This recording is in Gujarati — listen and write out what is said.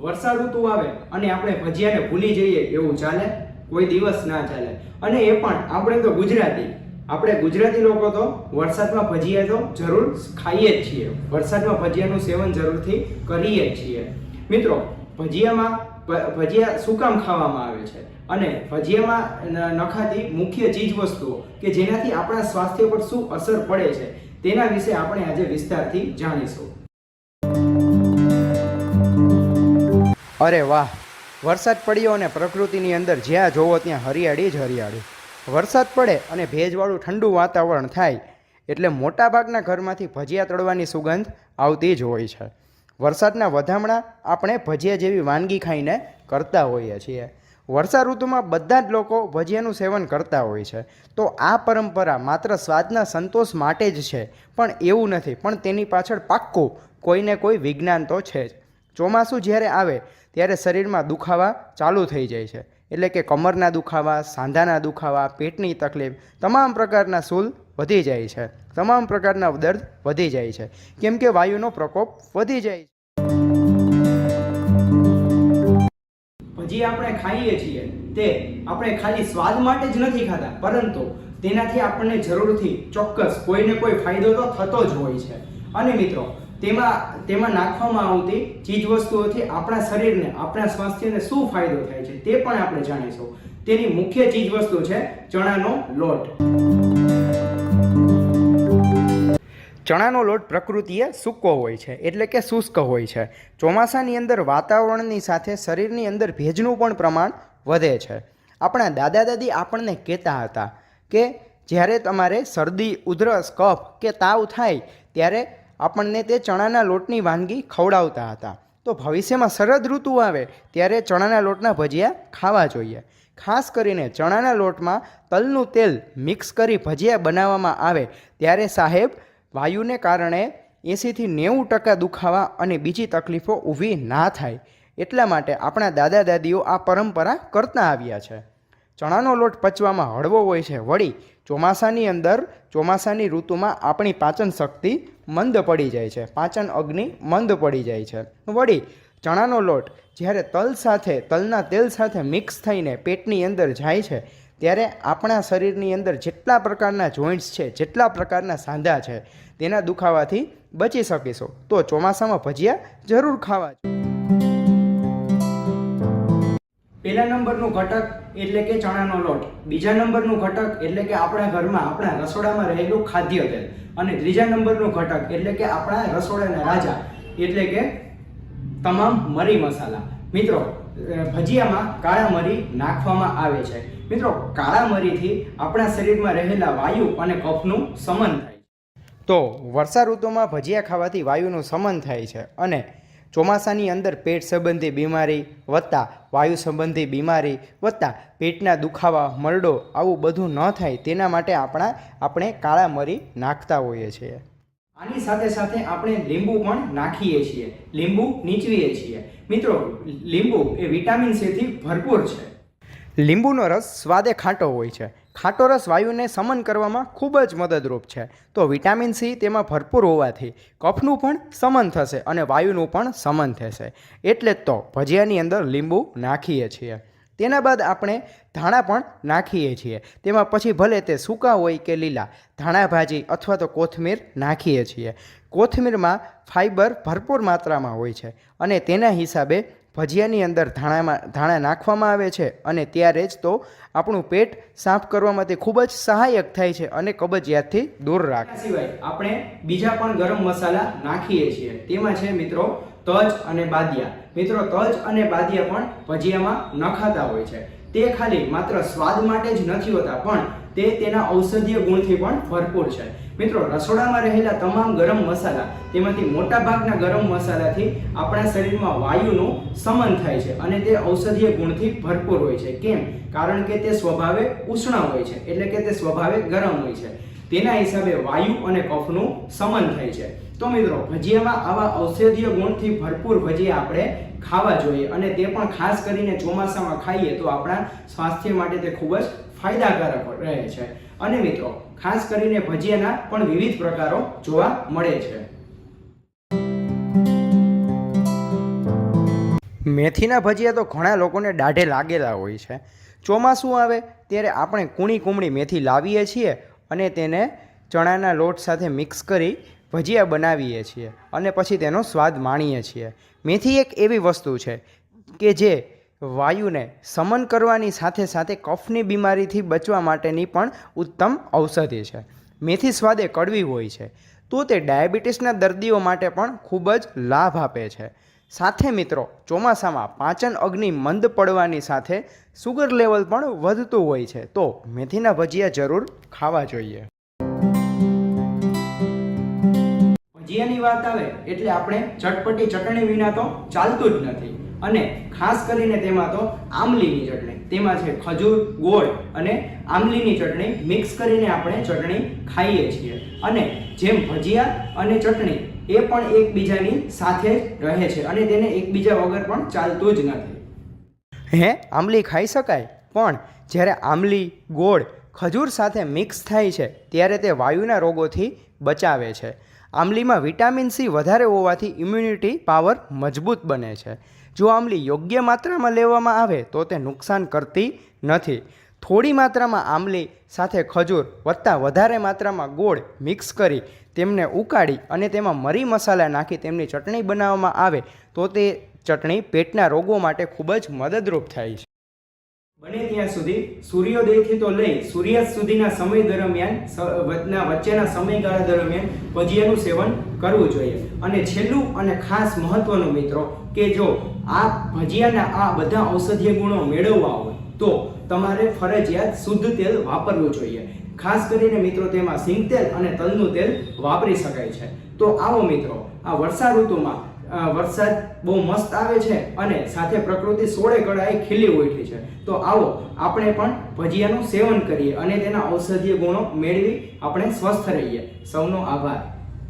વર્ષા ઋતુ આવે અને આપણે ભજીયાને ભૂલી જઈએ એવું ચાલે? કોઈ દિવસ ના ચાલે। અને એ પણ આપણે તો ગુજરાતી લોકો તો વરસાદમાં ભજીયા તો જરૂર ખાઈએ જ છીએ, વરસાદમાં ભજીયાનું સેવન જરૂરથી કરીએ જ છીએ। મિત્રો, ભજીયા શું કામ ખાવામાં આવે છે અને ભજીયામાં નખાતી મુખ્ય ચીજ વસ્તુઓ કે જેનાથી આપણા સ્વાસ્થ્ય પર શું અસર પડે છે તેના વિશે આપણે આજે વિસ્તારથી જાણીશું। અરે વાહ, વરસાદ પડ્યો અને પ્રકૃતિની અંદર જ્યાં જોવો ત્યાં હરિયાળી જ હરિયાળી। વરસાદ પડે અને ભેજવાળું ઠંડુ વાતાવરણ થાય એટલે મોટાભાગના ઘરમાંથી ભજીયા તળવાની સુગંધ આવતી જ હોય છે। વરસાદના વધામણા આપણે ભજીયા જેવી વાનગી ખાઈને કરતા હોઈએ છીએ। વર્ષા ઋતુમાં બધા જ લોકો ભજીયાનું સેવન કરતા હોય છે। તો આ પરંપરા માત્ર સ્વાદના સંતોષ માટે જ છે પણ એવું નથી, પણ તેની પાછળ પાક્કું કોઈને કોઈ વિજ્ઞાન તો છે જ। ચોમાસું જ્યારે આવે ત્યારે શરીરમાં દુખાવા ચાલુ થઈ જાય છે, એટલે કે કમરના દુખાવા, સાંધાના દુખાવા, પેટની તકલીફ, તમામ પ્રકારના સૂલ વધી જાય છે, તમામ પ્રકારના દર્દ વધી જાય છે, કેમ કે વાયુનો પ્રકોપ વધી જાય છે। ભજી આપણે ખાઈએ છીએ તે આપણે ખાલી સ્વાદ માટે જ નથી ખાતા, પરંતુ તેનાથી આપણને જરૂરથી ચોક્કસ કોઈને કોઈ ફાયદો તો થતો જ હોય છે। અને મિત્રો, તેમાં નાખવામાં આવતી ચીજવસ્તુઓથી આપણા શરીરને, આપણા સ્વાસ્થ્યને શું ફાયદો થાય છે તે પણ આપણે જાણીશું। તેની મુખ્ય ચીજવસ્તુ છે ચણાનો લોટ। ચણાનો લોટ પ્રકૃતિએ સૂકો હોય છે, એટલે કે શુષ્ક હોય છે। ચોમાસાની અંદર વાતાવરણની સાથે શરીરની અંદર ભેજનું પણ પ્રમાણ વધે છે। આપણા દાદા દાદી આપણને કહેતા હતા કે જ્યારે તમારે શરદી, ઉધરસ, કફ કે તાવ થાય ત્યારે આપણને તે ચણાના લોટની વાનગી ખવડાવતા હતા। તો ભવિષ્યમાં શરદ ઋતુ આવે ત્યારે ચણાના લોટના ભજીયા ખાવા જોઈએ। ખાસ કરીને ચણાના લોટમાં તલનું તેલ મિક્સ કરી ભજીયા બનાવવામાં આવે ત્યારે સાહેબ વાયુને કારણે 80થી 90% દુખાવા અને બીજી તકલીફો ઊભી ના થાય, એટલા માટે આપણા દાદા દાદીઓ આ પરંપરા કરતા આવ્યા છે। ચણાનો લોટ પચવામાં હળવો હોય છે, વળી ચોમાસાની ઋતુમાં આપણી પાચન શક્તિ મંદ પડી જાય છે, પાચન અગ્નિ મંદ પડી જાય છે। વળી ચણાનો લોટ જ્યારે તલના તેલ સાથે મિક્સ થઈને પેટની અંદર જાય છે ત્યારે આપણા શરીરની અંદર જેટલા પ્રકારના જોઈન્ટ્સ છે, જેટલા પ્રકારના સાંધા છે, તેના દુખાવાથી બચી શકીશું। તો ચોમાસામાં ભજીયા જરૂર ખાવા જોઈએ। પહેલા નંબરનું ઘટક એટલે કે ચણાનો લોટ, બીજા નંબરનું ઘટક એટલે કે આપણા ઘરમાં, આપણા રસોડામાં રહેલું ખાદ્ય તેલ, અને ત્રીજા નંબરનું ઘટક એટલે કે આપણા રસોડાના રાજા એટલે કે તમામ મરી મસાલા। મિત્રો, ભજીયામાં કાળા મરી નાખવામાં આવે છે। મિત્રો, કાળા મરીથી આપણા શરીરમાં રહેલા વાયુ અને કફનું શમન થાય છે। તો વર્ષા ઋતુમાં ભજીયા ખાવાથી વાયુનું શમન થાય છે અને ચોમાસાની અંદર પેટ સંબંધી બીમારી વત્તા વાયુ સંબંધી બીમારી વત્તા પેટના દુખાવા, મરડો આવું બધું ન થાય તેના માટે આપણે કાળા મરી નાખતા હોઈએ છીએ। આની સાથે સાથે આપણે લીંબુ પણ નાખીએ છીએ, લીંબુ નીચવીએ છીએ। મિત્રો, લીંબુ એ વિટામિન સી થી ભરપૂર છે। લીંબુનો રસ સ્વાદે ખાટો હોય છે। ખાટો રસ વાયુને શમન કરવામાં ખૂબ જ મદદરૂપ છે। તો વિટામિન સી તેમાં ભરપૂર હોવાથી કફનું પણ શમન થશે અને વાયુનું પણ શમન થશે, એટલે જ તો ભજીયાની અંદર લીંબુ નાખીએ છીએ। તેના બાદ આપણે ધાણા પણ નાખીએ છીએ, તેમાં પછી ભલે તે સૂકા હોય કે લીલા, ધાણા ભાજી અથવા તો કોથમીર નાખીએ છીએ। કોથમીરમાં ફાઇબર ભરપૂર માત્રામાં હોય છે અને તેના હિસાબે ભજીયાની અંદર ધાણા નાખવામાં આવે છે અને ત્યારે જ તો આપણું પેટ સાફ કરવામાં તે ખૂબ જ સહાયક થાય છે અને કબજિયાતથી દૂર રાખે છે। સિવાય આપણે બીજા પણ ગરમ મસાલા નાખીએ છીએ, તેમાં છે મિત્રો તજ અને બાદિયા। મિત્રો, તજ અને બાદિયા પણ ભજીયામાં નખાતા હોય છે। તે ખાલી માત્ર સ્વાદ માટે જ નથી હોતા, પણ તે તેના ઔષધીય ગુણથી પણ ભરપૂર છે। મિત્રો, રસોડામાં રહેલા તમામ ગરમ મસાલા, તેમાંથી મોટા ભાગના ગરમ મસાલાથી આપણા શરીરમાં વાયુનું શમન થાય છે અને તે ઔષધીય ગુણથી ભરપૂર હોય છે। કેમ? કારણ કે તે સ્વભાવે ઉષ્ણ હોય છે, એટલે કે તે સ્વભાવે ગરમ હોય છે। તેના હિસાબે વાયુ અને કફનું શમન થાય છે। તો મિત્રો, ભજીયામાં આવા ઔષધીય ગુણથી ભરપૂર ભજીયા આપણે ખાવા જોઈએ અને તે પણ ખાસ કરીને ચોમાસામાં ખાઈએ તો આપણા સ્વાસ્થ્ય માટે તે ખૂબ જ ફાયદાકારક રહે છે। અને મિત્રો, ખાસ કરીને ભજીયાના પણ વિવિધ પ્રકારો જોવા મળે છે। મેથીના ભજીયા તો ઘણા લોકોને દાઢે લાગેલા હોય છે. ચોમાસું આવે ત્યારે આપણે કૂણી કૂમળી મેથી લાવીએ છીએ અને તેને ચણાના લોટ સાથે મિક્સ કરી ભજીયા બનાવીએ છીએ અને પછી તેનો સ્વાદ માણીએ છીએ. મેથી એક એવી વસ્તુ છે કે જે વાયુને સમન કરવાની સાથે સાથે કફની બીમારીથી બચવા માટેની પણ ઉત્તમ ઔષધિ છે. મેથી સ્વાદે કડવી હોય છે તો તે ડાયાબિટીસના દર્દીઓ માટે પણ ખૂબ જ લાભ આપે છે. સાથે મિત્રો, ચોમાસામાં પાચન અગ્નિ મંદ પડવાની સાથે સુગર લેવલ પણ વધતું હોય છે, તો મેથીના ભજીયા જરૂર ખાવા જોઈએ. ભજીયાની વાત આવે એટલે આપણે ચટપટી ચટણી વિના તો ચાલતું જ નથી. અને ખાસ કરીને તેમાં તો આમલીની ચટણી, તેમાં છે ખજૂર, ગોળ અને આમલીની ચટણી મિક્સ કરીને આપણે ચટણી ખાઈએ છીએ. અને જેમ ભજીયા અને ચટણી એ પણ એકબીજાની સાથે જ રહે છે અને તેને એકબીજા વગર પણ ચાલતું જ નથી. આમલી ખાઈ શકાય, પણ જ્યારે આમલી, ગોળ, ખજૂર સાથે મિક્સ થાય છે ત્યારે તે વાયુના રોગોથી બચાવે છે. આમલીમાં વિટામિન સી વધારે હોવાથી ઇમ્યુનિટી પાવર મજબૂત બને છે. જો આમલી યોગ્ય માત્રામાં લેવામાં આવે તો તે નુકસાન કરતી નથી. થોડી માત્રામાં આમલી સાથે ખજૂર વત્તા વધારે માત્રામાં ગોળ મિક્સ કરી તેમને ઉકાળી અને તેમાં મરી મસાલા નાખી તેમની ચટણી બનાવવામાં આવે તો તે ચટણી પેટના રોગો માટે ખૂબ જ મદદરૂપ થાય છે. બને ત્યાં સુધી સૂર્યોદયથી તો લઈ સૂર્યાસ્ત સુધીના સમય દરમિયાન વચ્ચેના સમયગાળા દરમિયાન ભજીયાનું સેવન કરવું જોઈએ. અને છેલ્લું અને ખાસ મહત્વનું મિત્રો, કે જો આ ભજીયાના આ બધા ઔષધીય ગુણો મેળવવા હોય તો તમારે ફરજિયાત શુદ્ધ તેલ વાપરવું જોઈએ. ખાસ કરીને મિત્રો તેમાં સિંગ તેલ અને તલનું તેલ વાપરી શકાય છે. તો આવો મિત્રો, આ વર્ષા ઋતુમાં વરસાદ બહુ મસ્ત આવે છે અને સાથે પ્રકૃતિ સોળે કળાએ ખીલી ઉઠી છે. તો આવો આપણે પણ ભજીયાનું સેવન કરીએ અને તેના ઔષધીય ગુણો મેળવી આપણે સ્વસ્થ રહીએ. સૌનો આભાર.